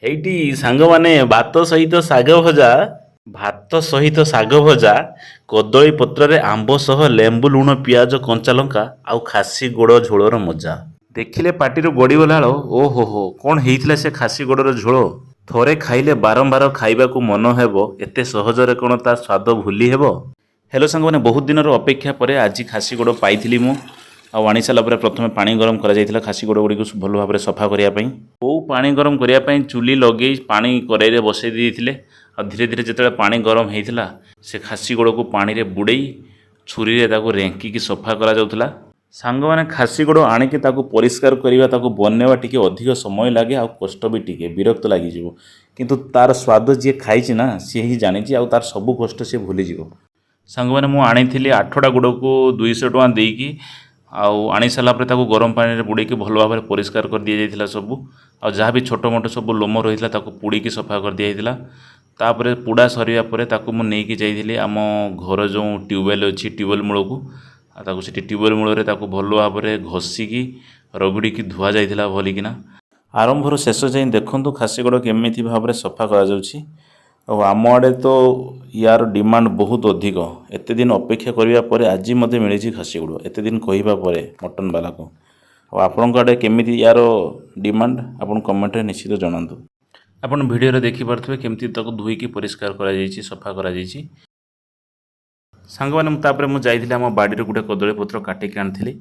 ଏଇଠି ସାଙ୍ଗମାନେ ଭାତ ସହିତ ଶାଗ ଭଜା, କଦଳୀ ପତ୍ରରେ ଆମ୍ବ ସହ ଲେମ୍ବୁ ଲୁଣ ପିଆଜ କଞ୍ଚା ଲଙ୍କା ଆଉ ଖାସି ଗୋଡ଼ ଝୋଳର ମଜା ଦେଖିଲେ ପାଟିରୁ ଗଡ଼ିଗଲା। ଓହୋ ହୋ କ'ଣ ହେଇଥିଲା ସେ ଖାସି ଗୋଡ଼ର ଝୋଳ। ଥରେ ଖାଇଲେ ବାରମ୍ବାର ଖାଇବାକୁ ମନ ହେବ, ଏତେ ସହଜରେ କ'ଣ ତା ସ୍ୱାଦ ଭୁଲି ହେବ। ହ୍ୟାଲୋ ସାଙ୍ଗମାନେ, ବହୁତ ଦିନର ଅପେକ୍ଷା ପରେ ଆଜି ଖାସି ଗୋଡ଼ ପାଇଥିଲି ମୁଁ। ଆଉ ଆଣିସାରିଲା ପରେ ପ୍ରଥମେ ପାଣି ଗରମ କରାଯାଇଥିଲା ଖାସି ଗୋଡ଼ ଗୁଡ଼ିକୁ ଭଲ ଭାବରେ ସଫା କରିବା ପାଇଁ। ବୋଉ ପାଣି ଗରମ କରିବା ପାଇଁ ଚୁଲି ଲଗେଇ ପାଣି କଡ଼େଇରେ ବସାଇ ଦେଇଥିଲେ। ଆଉ ଧୀରେ ଧୀରେ ଯେତେବେଳେ ପାଣି ଗରମ ହେଇଥିଲା, ସେ ଖାସି ଗୋଡ଼କୁ ପାଣିରେ ବୁଡ଼େଇ ଛୁରୀରେ ତାକୁ ରେଙ୍କିକି ସଫା କରାଯାଉଥିଲା। ସାଙ୍ଗମାନେ, ଖାସି ଗୋଡ଼ ଆଣିକି ତାକୁ ପରିଷ୍କାର କରିବା, ତାକୁ ବନେଇବା ଟିକେ ଅଧିକ ସମୟ ଲାଗେ ଆଉ କଷ୍ଟ ବି ଟିକେ ବିରକ୍ତ ଲାଗିଯିବ। କିନ୍ତୁ ତାର ସ୍ୱାଦ ଯିଏ ଖାଇଛି ନା, ସିଏ ହିଁ ଜାଣିଛି, ଆଉ ତାର ସବୁ କଷ୍ଟ ସିଏ ଭୁଲିଯିବ। ସାଙ୍ଗମାନେ, ମୁଁ ଆଣିଥିଲି 8ଟା ଗୋଡ଼କୁ 200 ଟଙ୍କା ଦେଇକି। ଆଉ ଆଣି ସାରିଲା ପରେ ତାକୁ ଗରମ ପାଣିରେ ବୁଡ଼େଇକି ଭଲ ଭାବରେ ପରିଷ୍କାର କରିଦିଆଯାଇଥିଲା ସବୁ। ଆଉ ଯାହା ବି ଛୋଟ ମୋଟ ସବୁ ଲୋମ ରହିଥିଲା ତାକୁ ପୋଡ଼ିକି ସଫା କରିଦିଆଯାଇଥିଲା। ତାପରେ ପୋଡ଼ା ସରିବା ପରେ ତାକୁ ମୁଁ ନେଇକି ଯାଇଥିଲି ଆମ ଘର ଯେଉଁ ଟ୍ୟୁବୱେଲ୍ ଅଛି, ଟ୍ୟୁବୱେଲ୍ ମୂଳକୁ। ଆଉ ତାକୁ ସେଠି ଟ୍ୟୁବୱେଲ୍ ମୂଳରେ ତାକୁ ଭଲ ଭାବରେ ଘଷିକି ରଗଡ଼ିକି ଧୁଆଯାଇଥିଲା ଭଲିକିନା। ଆରମ୍ଭରୁ ଶେଷ ଯାଏଁ ଦେଖନ୍ତୁ ଖାସି ଗୋଡ଼ କେମିତି ଭାବରେ ସଫା କରାଯାଉଛି। ଆଉ ଆମ ଆଡ଼େ ତ ୟାର ଡିମାଣ୍ଡ ବହୁତ ଅଧିକ। ଏତେ ଦିନ ଅପେକ୍ଷା କରିବା ପରେ ଆଜି ମୋତେ ମିଳିଛି ଖାସି ଗୋଡ଼, ଏତେ ଦିନ କହିବା ପରେ ମଟନ୍ ବାଲାକୁ। ଆଉ ଆପଣଙ୍କ ଆଡ଼େ କେମିତି ୟାର ଡିମାଣ୍ଡ ଆପଣ କମେଣ୍ଟରେ ନିଶ୍ଚିତ ଜଣାନ୍ତୁ। ଆପଣ ଭିଡ଼ିଓରେ ଦେଖିପାରୁଥିବେ କେମିତି ତାକୁ ଧୋଇକି ପରିଷ୍କାର କରାଯାଇଛି, ସଫା କରାଯାଇଛି। ସାଙ୍ଗମାନେ, ତାପରେ ମୁଁ ଯାଇଥିଲି ଆମ ବାଡ଼ିରୁ ଗୋଟେ କଦଳୀପତ୍ର କାଟିକି ଆଣିଥିଲି।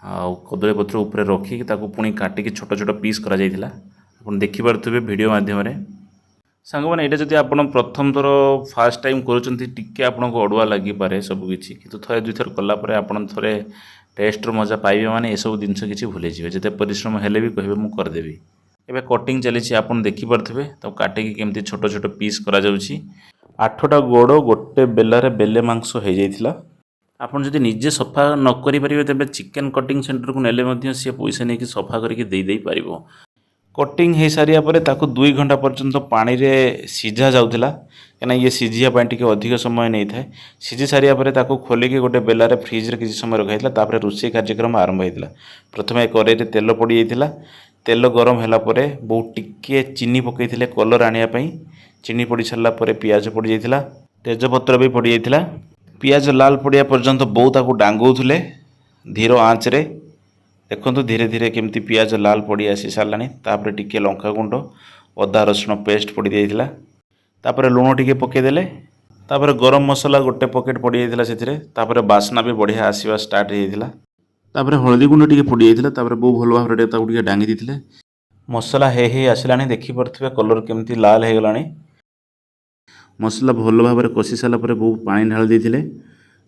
ଆଉ କଦଳୀପତ୍ର ଉପରେ ରଖିକି ତାକୁ ପୁଣି କାଟିକି ଛୋଟ ଛୋଟ ପିସ୍ କରାଯାଇଥିଲା। ଆପଣ ଦେଖିପାରୁଥିବେ ଭିଡ଼ିଓ ମାଧ୍ୟମରେ। ସାଙ୍ଗମାନେ, ଏଇଟା ଯଦି ଆପଣ ପ୍ରଥମ ଥର ଫାର୍ଷ୍ଟ ଟାଇମ୍ କରୁଛନ୍ତି, ଟିକେ ଆପଣଙ୍କୁ ଅଡ଼ୁଆ ଲାଗିପାରେ ସବୁକିଛି। କିନ୍ତୁ ଥରେ ଦୁଇଥର କଲା ପରେ ଆପଣ ଥରେ ଟେଷ୍ଟର ମଜା ପାଇବେ, ମାନେ ଏସବୁ ଜିନିଷ କିଛି ଭୁଲିଯିବେ। ଯେତେ ପରିଶ୍ରମ ହେଲେ ବି କହିବେ ମୁଁ କରିଦେବି। ଏବେ କଟିଂ ଚାଲିଛି, ଆପଣ ଦେଖିପାରୁଥିବେ ତାକୁ କାଟିକି କେମିତି ଛୋଟ ଛୋଟ ପିସ୍ କରାଯାଉଛି। 8ଟା ଗୋଡ଼ ଗୋଟେ ବେଲାରେ ବେଲେ ମାଂସ ହେଇଯାଇଥିଲା। ଆପଣ ଯଦି ନିଜେ ସଫା ନ କରିପାରିବେ, ତେବେ ଚିକେନ୍ କଟିଂ ସେଣ୍ଟରକୁ ନେଲେ ମଧ୍ୟ ସିଏ ପଇସା ନେଇକି ସଫା କରିକି ଦେଇପାରିବ। କଟିଂ ହେଇସାରିବା ପରେ ତାକୁ 2 ଘଣ୍ଟା ପର୍ଯ୍ୟନ୍ତ ପାଣିରେ ସିଝା ଯାଉଥିଲା, କାହିଁକିନା ଇଏ ସିଝିବା ପାଇଁ ଟିକେ ଅଧିକ ସମୟ ନେଇଥାଏ। ସିଝି ସାରିବା ପରେ ତାକୁ ଖୋଲିକି ଗୋଟେ ବେଲାରେ ଫ୍ରିଜରେ କିଛି ସମୟ ରଖାଯାଇଥିଲା। ତାପରେ ରୋଷେଇ କାର୍ଯ୍ୟକ୍ରମ ଆରମ୍ଭ ହୋଇଥିଲା। ପ୍ରଥମେ କଡ଼େଇରେ ତେଲ ପଡ଼ିଯାଇଥିଲା। ତେଲ ଗରମ ହେଲା ପରେ ବୋଉ ଟିକିଏ ଚିନି ପକାଇଥିଲେ କଲର୍ ଆଣିବା ପାଇଁ। ଚିନି ପଡ଼ି ସାରିଲା ପରେ ପିଆଜ ପଡ଼ିଯାଇଥିଲା, ତେଜପତ୍ର ବି ପଡ଼ିଯାଇଥିଲା। ପିଆଜ ଲାଲ ପଡ଼ିବା ପର୍ଯ୍ୟନ୍ତ ବୋଉ ତାକୁ ଡାଙ୍ଗଉଥିଲେ ଧୀର ଆଞ୍ଚରେ। ଦେଖନ୍ତୁ ଧୀରେ ଧୀରେ କେମିତି ପିଆଜ ଲାଲ ପଡ଼ି ଆସି ସାରିଲାଣି। ତାପରେ ଟିକେ ଲଙ୍କାଗୁଣ୍ଡ, ଅଦା ରସୁଣ ପେଷ୍ଟ ପଡ଼ିଯାଇଥିଲା। ତାପରେ ଲୁଣ ଟିକେ ପକାଇଦେଲେ। ତାପରେ ଗରମ ମସଲା ଗୋଟେ ପ୍ୟାକେଟ୍ ପଡ଼ିଯାଇଥିଲା ସେଥିରେ। ତାପରେ ବାସ୍ନା ବି ବଢ଼ିଆ ଆସିବା ଷ୍ଟାର୍ଟ ହେଇଯାଇଥିଲା। ତାପରେ ହଳଦୀ ଗୁଣ୍ଡ ଟିକେ ପଡ଼ିଯାଇଥିଲା। ତାପରେ ବୋଉ ଭଲ ଭାବରେ ତାକୁ ଟିକେ ଡାଙ୍ଗି ଦେଇଥିଲେ। ମସଲା ହେଇ ଆସିଲାଣି, ଦେଖିପାରୁଥିବେ କଲର୍ କେମିତି ଲାଲ ହେଇଗଲାଣି। ମସଲା ଭଲ ଭାବରେ କଷି ସାରିଲା ପରେ ବୋଉ ପାଣି ଢାଳି ଦେଇଥିଲେ।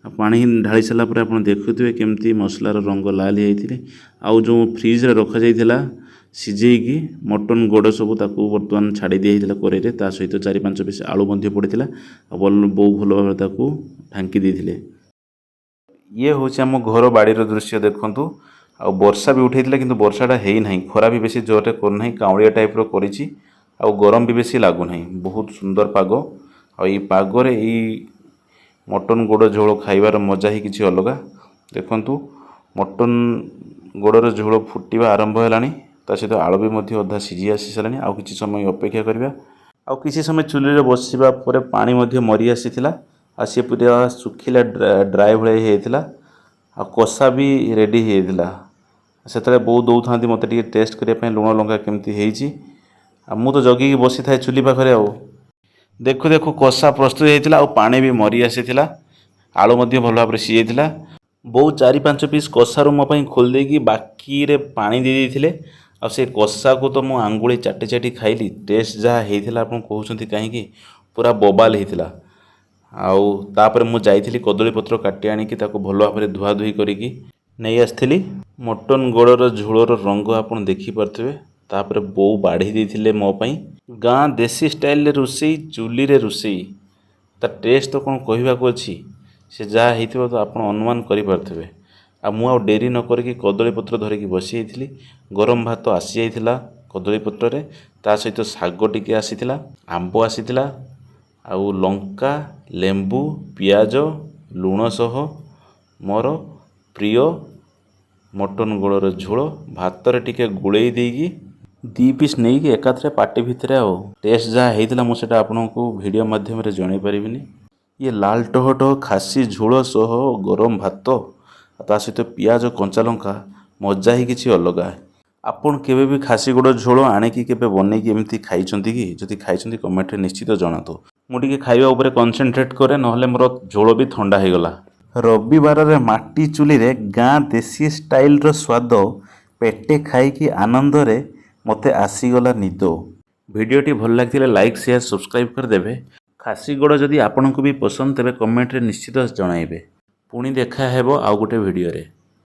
ଆଉ ପାଣି ଢାଳି ସାରିଲା ପରେ ଆପଣ ଦେଖୁଥିବେ କେମିତି ମସଲାର ରଙ୍ଗ ଲାଲ ହେଇଯାଇଥିଲେ। ଆଉ ଯେଉଁ ଫ୍ରିଜରେ ରଖାଯାଇଥିଲା ସିଝେଇକି ମଟନ୍ ଗୋଡ଼ ସବୁ, ତାକୁ ବର୍ତ୍ତମାନ ଛାଡ଼ି ଦିଆଯାଇଥିଲା କଡ଼େଇରେ। ତା ସହିତ 4-5 ପିସ୍ ଆଳୁ ମଧ୍ୟ ପଡ଼ିଥିଲା। ଆଉ ବୋଉ ଭଲ ଭାବରେ ତାକୁ ଢାଙ୍କି ଦେଇଥିଲେ। ଇଏ ହେଉଛି ଆମ ଘର ବାଡ଼ିର ଦୃଶ୍ୟ ଦେଖନ୍ତୁ। ଆଉ ବର୍ଷା ବି ଉଠାଇଥିଲା, କିନ୍ତୁ ବର୍ଷାଟା ହେଇନାହିଁ। ଖରା ବି ବେଶୀ ଜୋରରେ କରୁନାହିଁ, କାଉଁଳିଆ ଟାଇପ୍ର କରିଛି। ଆଉ ଗରମ ବି ବେଶୀ ଲାଗୁନାହିଁ। ବହୁତ ସୁନ୍ଦର ପାଗ। ଆଉ ଏଇ ପାଗରେ ଏଇ ମଟନ୍ ଗୋଡ଼ ଝୋଳ ଖାଇବାର ମଜା ହିଁ କିଛି ଅଲଗା। ଦେଖନ୍ତୁ ମଟନ୍ ଗୋଡ଼ର ଝୋଳ ଫୁଟିବା ଆରମ୍ଭ ହେଲାଣି। ତା ସହିତ ଆଳୁ ବି ମଧ୍ୟ ଅଧା ସିଝି ଆସି ସାରିଲାଣି। ଆଉ କିଛି ସମୟ ଅପେକ୍ଷା କରିବା। ଆଉ କିଛି ସମୟ ଚୁଲିରେ ବସିବା ପରେ ପାଣି ମଧ୍ୟ ମରି ଆସିଥିଲା। ଆଉ ସେ ପୁରା ଶୁଖିଲା ଡ୍ରାଏ ଭଳିଆ ହେଇଯାଇଥିଲା। ଆଉ କଷା ବି ରେଡ଼ି ହେଇଯାଇଥିଲା। ସେତେବେଳେ ବୋଉ ଦେଉଥାନ୍ତି ମୋତେ ଟିକେ ଟେଷ୍ଟ କରିବା ପାଇଁ ଲୁଣ ଲଙ୍କା କେମିତି ହେଇଛି। ଆଉ ମୁଁ ତ ଜଗିକି ବସିଥାଏ ଚୁଲି ପାଖରେ। ଆଉ ଦେଖୁ ଦେଖୁ କଷା ପ୍ରସ୍ତୁତ ହେଇଥିଲା। ଆଉ ପାଣି ବି ମରି ଆସିଥିଲା। ଆଳୁ ମଧ୍ୟ ଭଲ ଭାବରେ ସିଝିଯାଇଥିଲା। ବୋଉ 4-5 ପିସ୍ କଷାରୁ ମୋ ପାଇଁ ଖୋଲି ଦେଇକି ବାକିରେ ପାଣି ଦେଇ ଦେଇଥିଲେ। ଆଉ ସେ କଷାକୁ ତ ମୁଁ ଆଙ୍ଗୁଳି ଚାଟି ଚାଟି ଖାଇଲି। ଟେଷ୍ଟ ଯାହା ହେଇଥିଲା ଆପଣ କହୁଛନ୍ତି କାହିଁକି, ପୁରା ବୋବାଲ ହେଇଥିଲା। ଆଉ ତାପରେ ମୁଁ ଯାଇଥିଲି କଦଳୀପତ୍ର କାଟି ଆଣିକି ତାକୁ ଭଲ ଭାବରେ ଧୁଆଧୁଇ କରିକି ନେଇ ଆସିଥିଲି। ମଟନ୍ ଗୋଡ଼ର ଝୋଳର ରଙ୍ଗ ଆପଣ ଦେଖିପାରୁଥିବେ। ତାପରେ ବୋଉ ବାଢ଼ି ଦେଇଥିଲେ ମୋ ପାଇଁ। ଗାଁ ଦେଶୀ ଷ୍ଟାଇଲରେ ରୋଷେଇ, ଚୁଲିରେ ରୋଷେଇ, ତା ଟେଷ୍ଟ ତ କ'ଣ କହିବାକୁ ଅଛି। ସେ ଯାହା ହେଇଥିବ ତ ଆପଣ ଅନୁମାନ କରିପାରୁଥିବେ। ଆଉ ମୁଁ ଆଉ ଡେରି ନ କରିକି କଦଳୀପତ୍ର ଧରିକି ବସିଯାଇଥିଲି। ଗରମ ଭାତ ଆସିଯାଇଥିଲା କଦଳୀପତ୍ରରେ। ତା ସହିତ ଶାଗ ଟିକେ ଆସିଥିଲା, ଆମ୍ବ ଆସିଥିଲା, ଆଉ ଲଙ୍କା, ଲେମ୍ବୁ, ପିଆଜ, ଲୁଣ ସହ ମୋର ପ୍ରିୟ ମଟନ୍ ଗୋଡ଼ର ଝୋଳ ଭାତରେ ଟିକେ ଗୋଳେଇ ଦେଇକି ଦୁଇ ପିସ୍ ନେଇକି ଏକାଥରେ ପାଟି ଭିତରେ ଆଉ ଟେଷ୍ଟ ଯାହା ହେଇଥିଲା ମୁଁ ସେଇଟା ଆପଣଙ୍କୁ ଭିଡ଼ିଓ ମାଧ୍ୟମରେ ଜଣାଇ ପାରିବିନି। ଇଏ ଲାଲ ଟହ ଟହ ଖାସି ଝୋଳ ସହ ଗରମ ଭାତ ଆଉ ତା ସହିତ ପିଆଜ କଞ୍ଚାଲଙ୍କା ମଜା ହିଁ କିଛି ଅଲଗା। ଆପଣ କେବେ ବି ଖାସି ଗୋଡ଼ ଝୋଳ ଆଣିକି କେବେ ବନେଇକି ଏମିତି ଖାଇଛନ୍ତି କି? ଯଦି ଖାଇଛନ୍ତି କମେଣ୍ଟରେ ନିଶ୍ଚିତ ଜଣାନ୍ତୁ। ମୁଁ ଟିକେ ଖାଇବା ଉପରେ କନସେନ୍ଟ୍ରେଟ୍ କରେ, ନହେଲେ ମୋର ଝୋଳ ବି ଥଣ୍ଡା ହେଇଗଲା। ରବିବାରରେ ମାଟି ଚୁଲିରେ ଗାଁ ଦେଶୀ ଷ୍ଟାଇଲର ସ୍ୱାଦ ପେଟେ ଖାଇକି ଆନନ୍ଦରେ ମୋତେ ଆସିଗଲା ନିଦ। ଭିଡ଼ିଓଟି ଭଲ ଲାଗିଥିଲେ ଲାଇକ୍ ସେୟାର ସବସ୍କ୍ରାଇବ୍ କରିଦେବେ। ଖାସି ଗୋଡ଼ ଯଦି ଆପଣଙ୍କୁ ବି ପସନ୍ଦ ତେବେ କମେଣ୍ଟରେ ନିଶ୍ଚିତ ଜଣାଇବେ। ପୁଣି ଦେଖା ହେବ ଆଉ ଗୋଟେ ଭିଡ଼ିଓରେ।